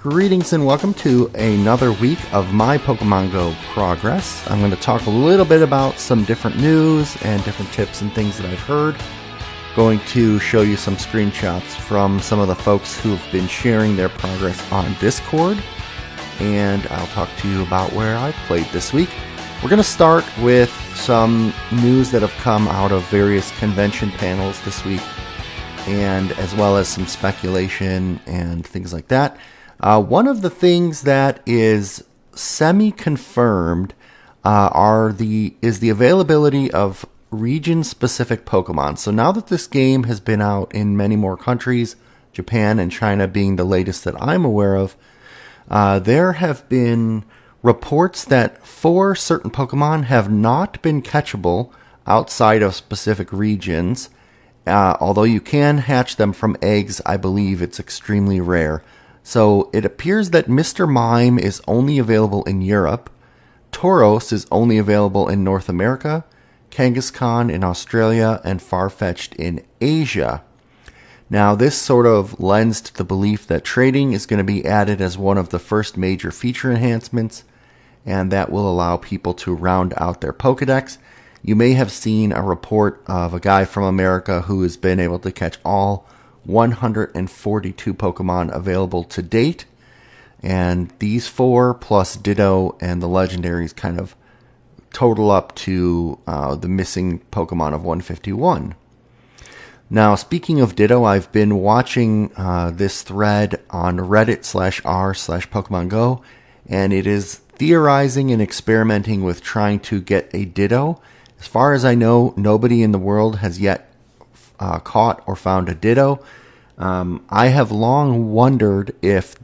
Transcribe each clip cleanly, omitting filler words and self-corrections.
Greetings and welcome to another week of my Pokemon Go progress. I'm going to talk a little bit about some different news and different tips and things that I've heard. Going to show you some screenshots from some of the folks who have been sharing their progress on Discord. And I'll talk to you about where I played this week. We're going to start with some news that have come out of various convention panels this week, and as well as some speculation and things like that. One of the things that is semi-confirmed is the availability of region-specific Pokemon. So now that this game has been out in many more countries, Japan and China being the latest that I'm aware of, there have been reports that 4 certain Pokemon have not been catchable outside of specific regions. Although you can hatch them from eggs, I believe it's extremely rare. So it appears that Mr. Mime is only available in Europe, Tauros is only available in North America, Kangaskhan in Australia, and Farfetch'd in Asia. Now this sort of lends to the belief that trading is going to be added as one of the first major feature enhancements, and that will allow people to round out their Pokedex. You may have seen a report of a guy from America who has been able to catch all 142 Pokemon available to date, and these 4 plus Ditto and the legendaries kind of total up to the missing Pokemon of 151. Now, speaking of Ditto, I've been watching this thread on Reddit/r/Pokemon Go, and it is theorizing and experimenting with trying to get a Ditto. As far as I know, nobody in the world has yet caught or found a Ditto. I have long wondered if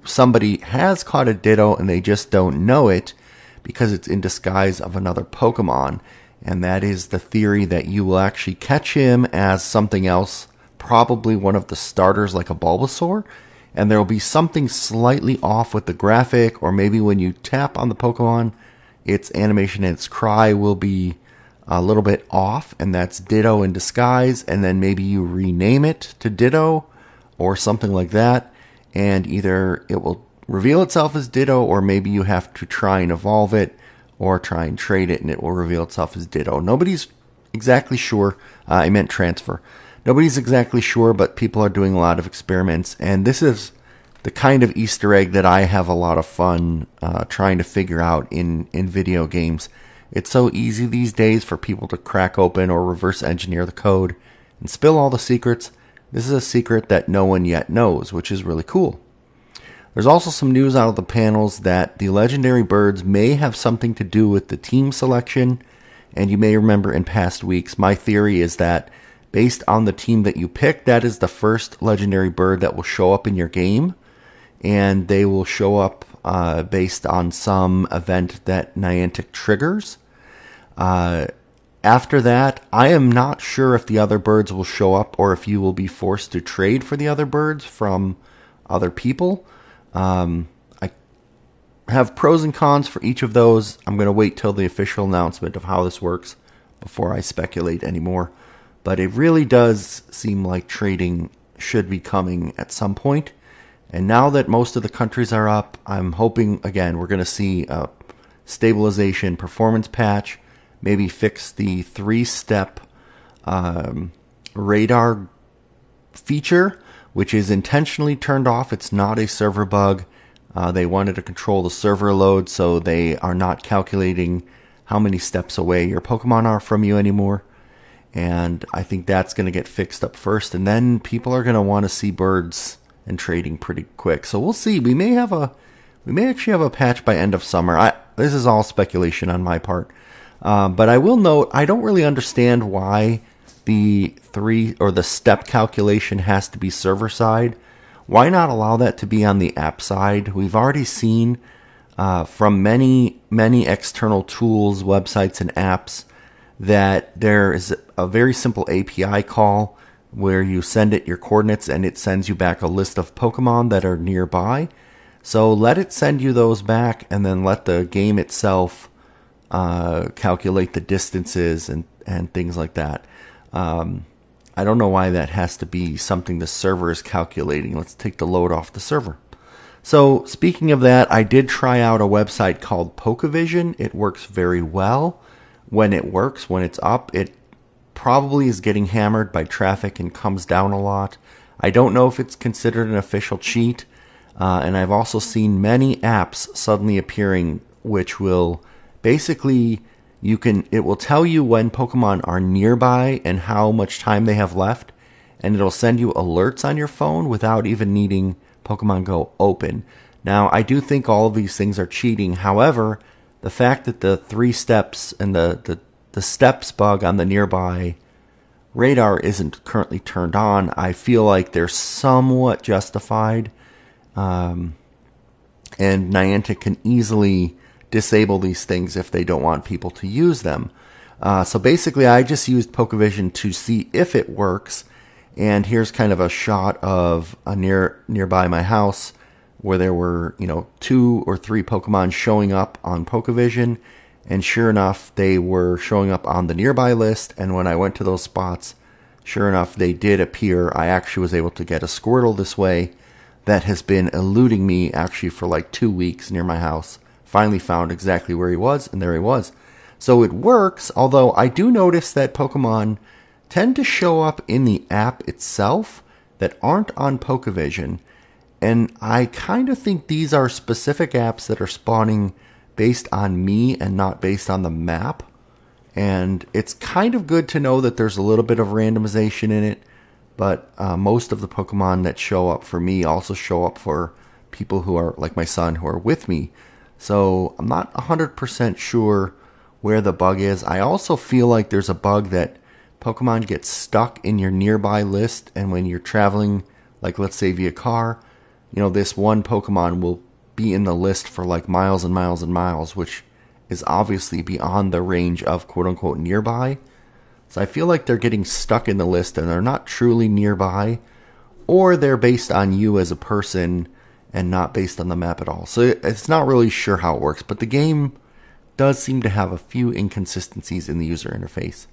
somebody has caught a Ditto and they just don't know it because it's in disguise of another Pokemon. And that is the theory that you will actually catch him as something else, probably one of the starters like a Bulbasaur, and there will be something slightly off with the graphic, or maybe when you tap on the Pokemon, its animation and its cry will be a little bit off, and that's Ditto in disguise, and then maybe you rename it to Ditto or something like that, and either it will reveal itself as Ditto, or maybe you have to try and evolve it or try and trade it and it will reveal itself as Ditto. Nobody's exactly sure. I meant transfer. Nobody's exactly sure, but people are doing a lot of experiments, and this is the kind of Easter egg that I have a lot of fun trying to figure out in video games. It's so easy these days for people to crack open or reverse engineer the code and spill all the secrets. This is a secret that no one yet knows, which is really cool. There's also some news out of the panels that the legendary birds may have something to do with the team selection, and you may remember in past weeks, my theory is that based on the team that you pick, that is the first legendary bird that will show up in your game, and they will show up based on some event that Niantic triggers. After that, I am not sure if the other birds will show up or if you will be forced to trade for the other birds from other people. I have pros and cons for each of those. I'm going to wait till the official announcement of how this works before I speculate anymore. But it really does seem like trading should be coming at some point. And now that most of the countries are up, I'm hoping, again, we're going to see a stabilization performance patch, maybe fix the 3-step radar feature, which is intentionally turned off. It's not a server bug. They wanted to control the server load, so they are not calculating how many steps away your Pokemon are from you anymore. And I think that's going to get fixed up first, and then people are going to want to see birds and trading pretty quick. So we'll see. We may actually have a patch by end of summer. This is all speculation on my part. But I will note, I don't really understand why the step calculation has to be server side. Why not allow that to be on the app side? We've already seen from many external tools, websites, and apps that there is a very simple API call where you send it your coordinates and it sends you back a list of Pokemon that are nearby. So let it send you those back, and then let the game itself calculate the distances and things like that. I don't know why that has to be something the server is calculating. Let's take the load off the server. So speaking of that, I did try out a website called Pokevision. It works very well. When it works, when it's up, it probably is getting hammered by traffic and comes down a lot. I don't know if it's considered an official cheat. And I've also seen many apps suddenly appearing which will basically it will tell you when Pokemon are nearby and how much time they have left, and it'll send you alerts on your phone without even needing Pokemon Go open. Now, I do think all of these things are cheating. However, the fact that the 3 steps and the steps bug on the nearby radar isn't currently turned on, I feel like they're somewhat justified. And Niantic can easily disable these things if they don't want people to use them. So basically, I just used Pokevision to see if it works. And here's kind of a shot of a nearby my house where there were, 2 or 3 Pokemon showing up on Pokevision. And sure enough, they were showing up on the nearby list. And when I went to those spots, sure enough, they did appear. I actually was able to get a Squirtle this way that has been eluding me actually for like 2 weeks near my house. Finally found exactly where he was, and there he was. So it works, although I do notice that Pokemon tend to show up in the app itself that aren't on Pokevision. And I kind of think these are specific apps that are spawning based on me and not based on the map. And it's kind of good to know that there's a little bit of randomization in it. But most of the Pokemon that show up for me also show up for people who are, like my son, who are with me. So I'm not 100% sure where the bug is. I also feel like there's a bug that Pokemon get stuck in your nearby list. And when you're traveling, like let's say via car, this one Pokemon will be in the list for like miles and miles and miles, which is obviously beyond the range of quote-unquote nearby. So I feel like they're getting stuck in the list and they're not truly nearby, or they're based on you as a person and not based on the map at all. So it's not really sure how it works, but the game does seem to have a few inconsistencies in the user interface.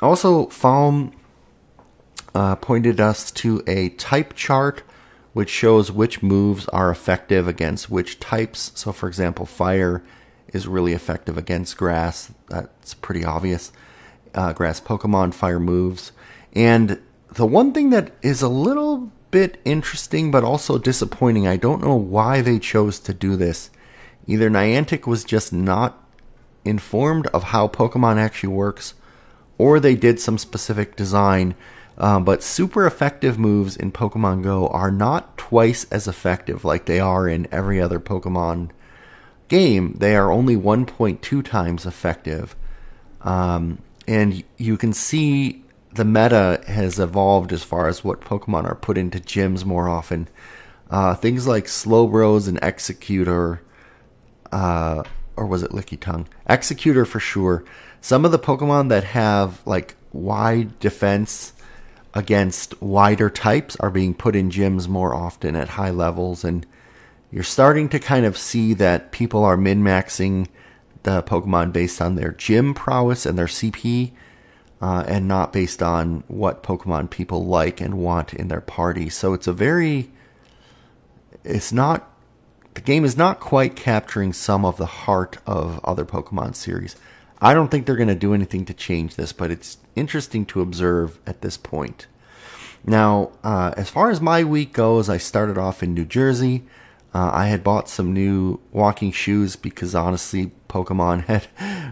Also, Falm pointed us to a type chart which shows which moves are effective against which types. So for example, fire is really effective against grass. That's pretty obvious. Grass Pokemon, fire moves. And the one thing that is a little bit interesting but also disappointing, I don't know why they chose to do this. Either Niantic was just not informed of how Pokemon actually works, or they did some specific design. But super effective moves in Pokemon Go are not twice as effective like they are in every other Pokemon game. They are only 1.2 times effective. And you can see the meta has evolved as far as what Pokemon are put into gyms more often. Things like Slowbros and Executor, or was it Licky Tongue? Executor for sure. Some of the Pokemon that have like wide defense against wider types are being put in gyms more often at high levels, and you're starting to kind of see that people are min-maxing the Pokemon based on their gym prowess and their CP, and not based on what Pokemon people like and want in their party. So the game is not quite capturing some of the heart of other Pokemon series. I don't think they're going to do anything to change this, but it's interesting to observe at this point. Now, as far as my week goes, I started off in New Jersey. I had bought some new walking shoes because honestly, Pokemon had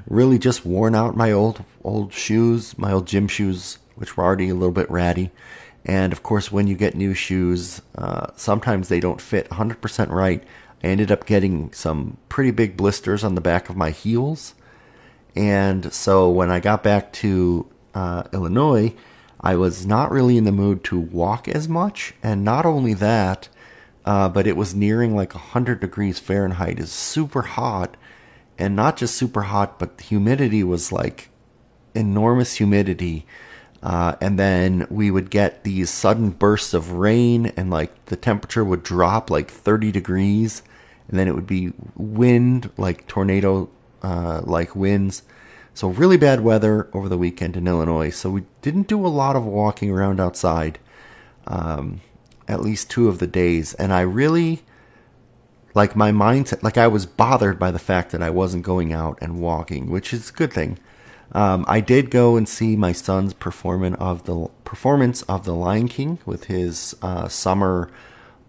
really just worn out my old shoes, my old gym shoes, which were already a little bit ratty. And of course, when you get new shoes, sometimes they don't fit 100% right. I ended up getting some pretty big blisters on the back of my heels. And so when I got back to Illinois, I was not really in the mood to walk as much. And not only that, but it was nearing like 100 degrees Fahrenheit. Is super hot. And not just super hot, but the humidity was like enormous humidity. And then we would get these sudden bursts of rain, and like the temperature would drop like 30 degrees. And then it would be wind, like tornado like winds. So really bad weather over the weekend in Illinois. So we didn't do a lot of walking around outside, at least 2 of the days. And I really like my mindset, like I was bothered by the fact that I wasn't going out and walking, which is a good thing. I did go and see my son's performance of the Lion King with his summer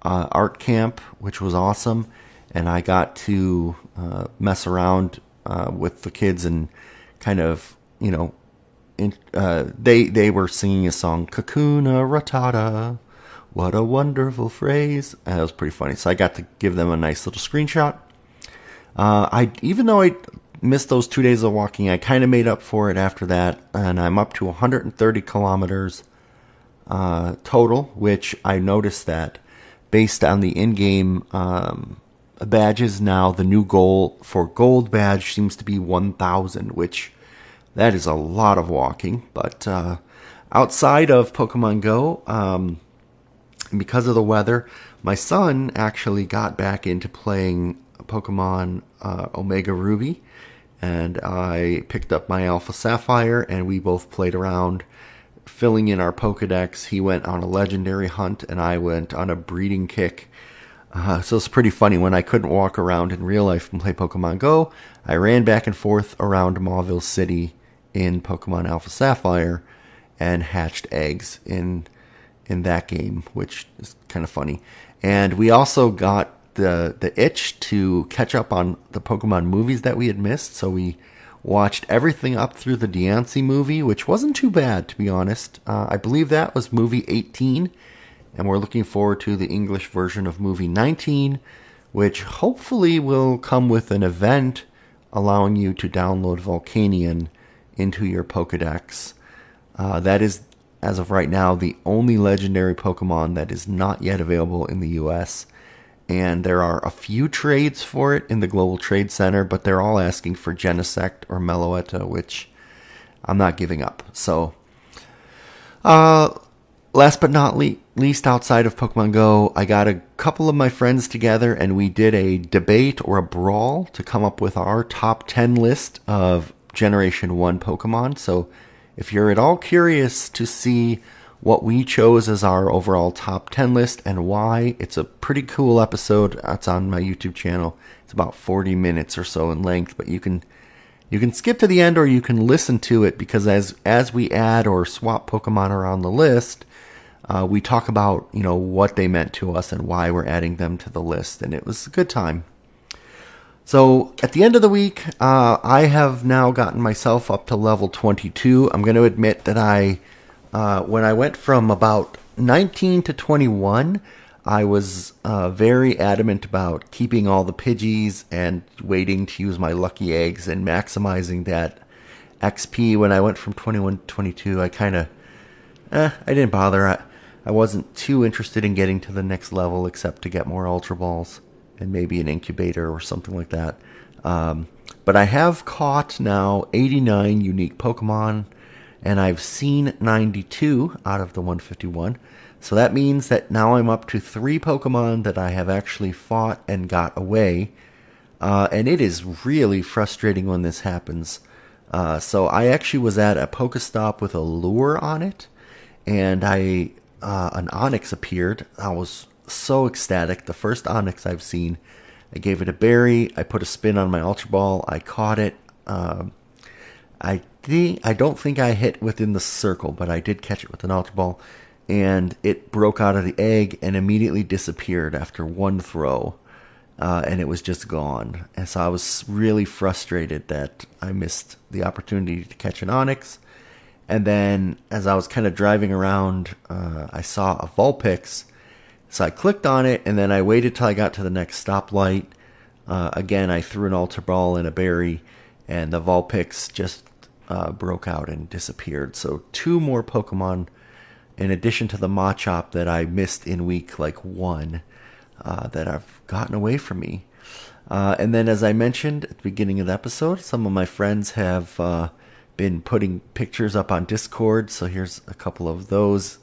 art camp, which was awesome, and I got to mess around with the kids and kind of, they were singing a song, Kakuna Ratata. What a wonderful phrase. And that was pretty funny. So I got to give them a nice little screenshot. Even though I missed those 2 days of walking, I kind of made up for it after that. And I'm up to 130 kilometers total, which I noticed that based on the in-game badges now, the new goal for gold badge seems to be 1,000, which that is a lot of walking. But outside of Pokemon Go, because of the weather, my son actually got back into playing Pokemon Omega Ruby, and I picked up my Alpha Sapphire, and we both played around, filling in our Pokedex. He went on a legendary hunt, and I went on a breeding kick. So it's pretty funny. When I couldn't walk around in real life and play Pokemon Go, I ran back and forth around Mauville City in Pokemon Alpha Sapphire and hatched eggs in that game, which is kind of funny. And we also got the itch to catch up on the Pokemon movies that we had missed, so we watched everything up through the Diancie movie, which wasn't too bad, to be honest. I believe that was movie 18, and we're looking forward to the English version of movie 19, which hopefully will come with an event allowing you to download Volcanion into your Pokedex. That is, as of right now, the only legendary Pokemon that is not yet available in the US. And there are a few trades for it in the Global Trade Center, but they're all asking for Genesect or Meloetta, which I'm not giving up. So, last but not least, outside of Pokemon Go, I got a couple of my friends together and we did a debate or a brawl to come up with our top 10 list of Generation 1 Pokemon. So, if you're at all curious to see what we chose as our overall top 10 list and why, it's a pretty cool episode. It's on my YouTube channel. It's about 40 minutes or so in length, but you can skip to the end or you can listen to it, because as we add or swap Pokemon around the list, we talk about what they meant to us and why we're adding them to the list, and it was a good time. So at the end of the week, I have now gotten myself up to level 22. I'm going to admit that when I went from about 19 to 21, I was very adamant about keeping all the Pidgeys and waiting to use my lucky eggs and maximizing that XP. When I went from 21 to 22, I kind of, I didn't bother. I wasn't too interested in getting to the next level except to get more Ultra Balls and maybe an incubator or something like that. But I have caught now 89 unique Pokemon, and I've seen 92 out of the 151. So that means that now I'm up to 3 Pokemon that I have actually fought and got away. And it is really frustrating when this happens. So I actually was at a Pokestop with a lure on it, and an Onix appeared. I was so ecstatic. The first Onix I've seen. I gave it a berry. I put a spin on my Ultra Ball. I caught it. I don't think I hit within the circle, but I did catch it with an Ultra Ball, and it broke out of the egg and immediately disappeared after one throw, and it was just gone. And so I was really frustrated that I missed the opportunity to catch an Onix. And then as I was kind of driving around, I saw a Vulpix. So I clicked on it, and then I waited till I got to the next stoplight. Again, I threw an Ultra Ball and a berry, and the Vulpix just broke out and disappeared. So 2 more Pokemon, in addition to the Machop that I missed in week 1, that have gotten away from me. And then, as I mentioned at the beginning of the episode, some of my friends have been putting pictures up on Discord. So here's a couple of those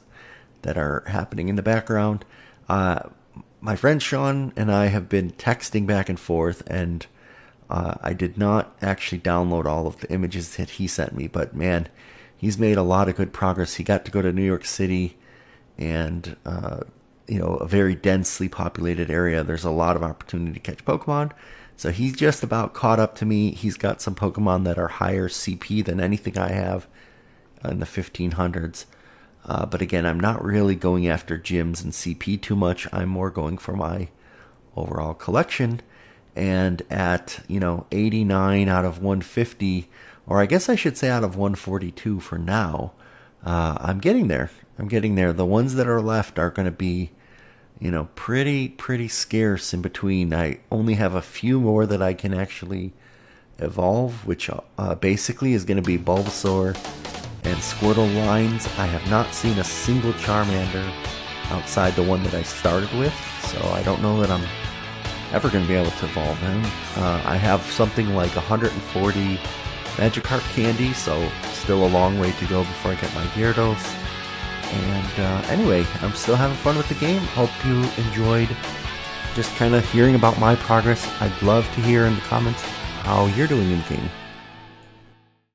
that are happening in the background. My friend Sean and I have been texting back and forth, and I did not actually download all of the images that he sent me, but man, he's made a lot of good progress. He got to go to New York City, and a very densely populated area. There's a lot of opportunity to catch Pokemon. So he's just about caught up to me. He's got some Pokemon that are higher CP than anything I have in the 1500s. But again, I'm not really going after gyms and CP too much. I'm more going for my overall collection. And at 89 out of 150, or I guess I should say out of 142 for now, I'm getting there. The ones that are left are going to be pretty scarce in between. I only have a few more that I can actually evolve, which basically is going to be Bulbasaur and Squirtle lines. I have not seen a single Charmander outside the one that I started with, so I don't know that I'm ever going to be able to evolve him. I have something like 140 Magikarp candy, so still a long way to go before I get my Gyarados. And anyway, I'm still having fun with the game. Hope you enjoyed just kind of hearing about my progress. I'd love to hear in the comments how you're doing in the game.